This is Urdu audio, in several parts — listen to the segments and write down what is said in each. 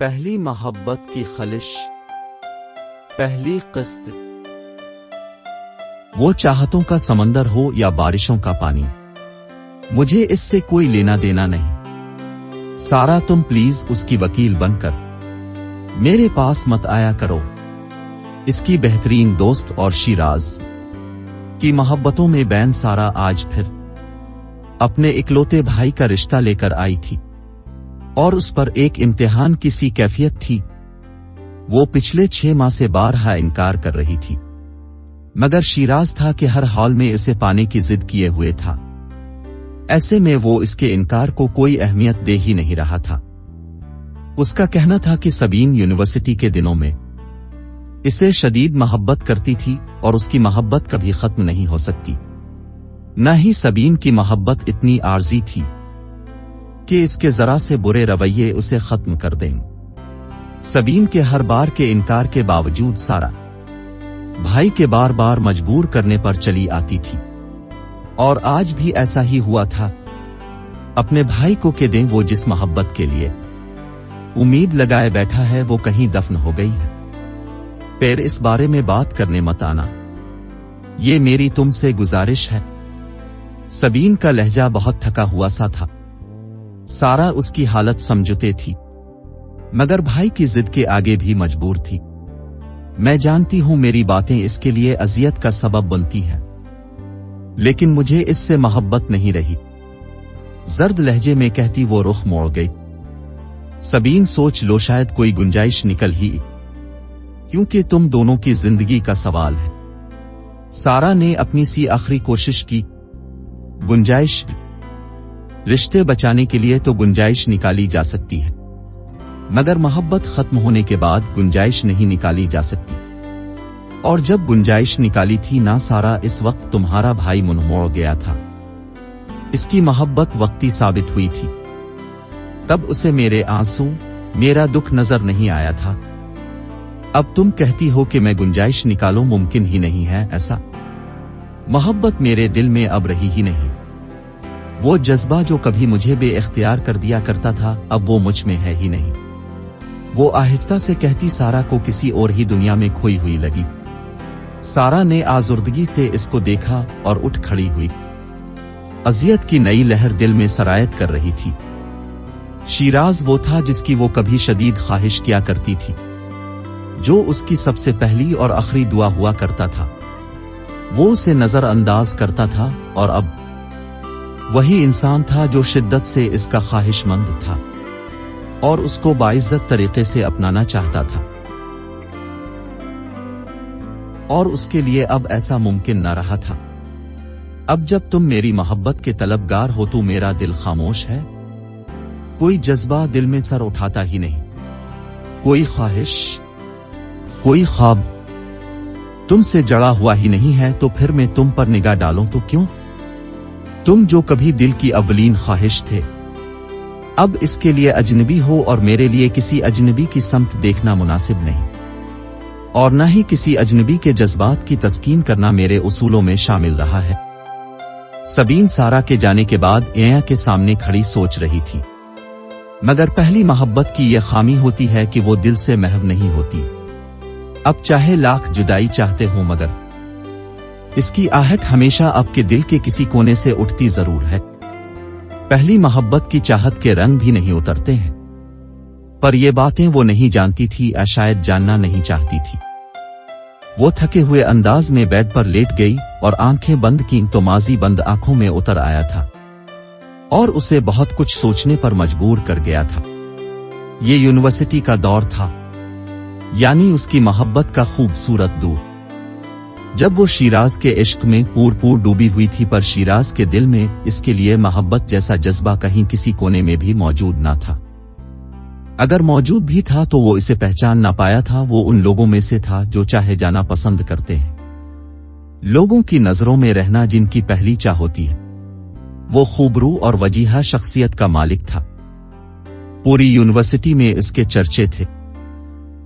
پہلی محبت کی خلش، پہلی قسط۔ وہ چاہتوں کا سمندر ہو یا بارشوں کا پانی، مجھے اس سے کوئی لینا دینا نہیں۔ سارا تم پلیز اس کی وکیل بن کر میرے پاس مت آیا کرو۔ اس کی بہترین دوست اور شیراز کی محبتوں میں بین سارا آج پھر اپنے اکلوتے بھائی کا رشتہ لے کر آئی تھی، اور اس پر ایک امتحان کی سی کیفیت تھی۔ وہ پچھلے 6 ماہ سے بارہا انکار کر رہی تھی، مگر شیراز تھا کہ ہر حال میں اسے پانے کی ضد کیے ہوئے تھا۔ ایسے میں وہ اس کے انکار کو کوئی اہمیت دے ہی نہیں رہا تھا۔ اس کا کہنا تھا کہ سبین یونیورسٹی کے دنوں میں اسے شدید محبت کرتی تھی اور اس کی محبت کبھی ختم نہیں ہو سکتی۔ نہ ہی سبین کی محبت اتنی عارضی تھی کہ اس کے ذرا سے برے رویے اسے ختم کر دیں۔ سبین کے ہر بار کے انکار کے باوجود سارا بھائی کے بار بار مجبور کرنے پر چلی آتی تھی، اور آج بھی ایسا ہی ہوا تھا۔ اپنے بھائی کو کہ دیں وہ جس محبت کے لیے امید لگائے بیٹھا ہے وہ کہیں دفن ہو گئی ہے۔ پھر اس بارے میں بات کرنے مت آنا، یہ میری تم سے گزارش ہے۔ سبین کا لہجہ بہت تھکا ہوا سا تھا۔ سارا اس کی حالت سمجھتے تھی، مگر بھائی کی ضد کے آگے بھی مجبور تھی۔ میں جانتی ہوں میری باتیں اس کے لیے اذیت کا سبب بنتی ہیں، لیکن مجھے اس سے محبت نہیں رہی، زرد لہجے میں کہتی وہ رخ موڑ گئی۔ سبین سوچ لو شاید کوئی گنجائش نکل ہی، کیونکہ تم دونوں کی زندگی کا سوال ہے۔ سارا نے اپنی سی آخری کوشش کی۔ گنجائش، رشتے بچانے کے لیے تو گنجائش نکالی جا سکتی ہے، مگر محبت ختم ہونے کے بعد گنجائش نہیں نکالی جا سکتی۔ اور جب گنجائش نکالی تھی نا سارا، اس وقت تمہارا بھائی منہ موڑ گیا تھا۔ اس کی محبت وقتی ثابت ہوئی تھی، تب اسے میرے آنسو، میرا دکھ نظر نہیں آیا تھا۔ اب تم کہتی ہو کہ میں گنجائش نکالوں، ممکن ہی نہیں ہے ایسا۔ محبت میرے دل میں اب رہی ہی نہیں۔ وہ جذبہ جو کبھی مجھے بے اختیار کر دیا کرتا تھا اب وہ مجھ میں ہے ہی نہیں۔ وہ آہستہ سے کہتی سارا کو کسی اور ہی دنیا میں کھوئی ہوئی لگی۔ سارا نے آزردگی سے اس کو دیکھا اور اٹھ کھڑی ہوئی۔ اذیت کی نئی لہر دل میں سرایت کر رہی تھی۔ شیراز وہ تھا جس کی وہ کبھی شدید خواہش کیا کرتی تھی، جو اس کی سب سے پہلی اور آخری دعا ہوا کرتا تھا۔ وہ اسے نظر انداز کرتا تھا، اور اب وہی انسان تھا جو شدت سے اس کا خواہش مند تھا اور اس کو باعزت طریقے سے اپنانا چاہتا تھا، اور اس کے لیے اب ایسا ممکن نہ رہا تھا۔ اب جب تم میری محبت کے طلبگار ہو تو میرا دل خاموش ہے، کوئی جذبہ دل میں سر اٹھاتا ہی نہیں، کوئی خواہش، کوئی خواب تم سے جڑا ہوا ہی نہیں ہے، تو پھر میں تم پر نگاہ ڈالوں تو کیوں؟ تم جو کبھی دل کی اولین خواہش تھے، اب اس کے لیے اجنبی ہو، اور میرے لیے کسی اجنبی کی سمت دیکھنا مناسب نہیں، اور نہ ہی کسی اجنبی کے جذبات کی تسکین کرنا میرے اصولوں میں شامل رہا ہے۔ سبین سارا کے جانے کے بعد ایاں کے سامنے کھڑی سوچ رہی تھی، مگر پہلی محبت کی یہ خامی ہوتی ہے کہ وہ دل سے محو نہیں ہوتی۔ اب چاہے لاکھ جدائی چاہتے ہوں، مگر اس کی آہٹ ہمیشہ اب کے دل کے کسی کونے سے اٹھتی ضرور ہے۔ پہلی محبت کی چاہت کے رنگ بھی نہیں اترتے ہیں، پر یہ باتیں وہ نہیں جانتی تھی، یا شاید جاننا نہیں چاہتی تھی۔ وہ تھکے ہوئے انداز میں بیڈ پر لیٹ گئی اور آنکھیں بند کیں تو ماضی بند آنکھوں میں اتر آیا تھا، اور اسے بہت کچھ سوچنے پر مجبور کر گیا تھا۔ یہ یونیورسٹی کا دور تھا، یعنی اس کی محبت کا خوبصورت دور، جب وہ شیراز کے عشق میں پور ڈوبی ہوئی تھی، پر شیراز کے دل میں اس کے لیے محبت جیسا جذبہ کہیں کسی کونے میں بھی موجود نہ تھا۔ اگر موجود بھی تھا تو وہ اسے پہچان نہ پایا تھا۔ وہ ان لوگوں میں سے تھا جو چاہے جانا پسند کرتے ہیں، لوگوں کی نظروں میں رہنا جن کی پہلی چاہ ہوتی ہے۔ وہ خوبرو اور وجیحہ شخصیت کا مالک تھا، پوری یونیورسٹی میں اس کے چرچے تھے۔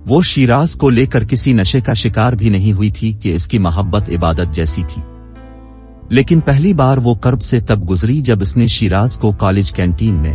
وہ شیراز کو لے کر کسی نشے کا شکار بھی نہیں ہوئی تھی کہ اس کی محبت عبادت جیسی تھی۔ لیکن پہلی بار وہ کرب سے تب گزری جب اس نے شیراز کو کالج کینٹین میں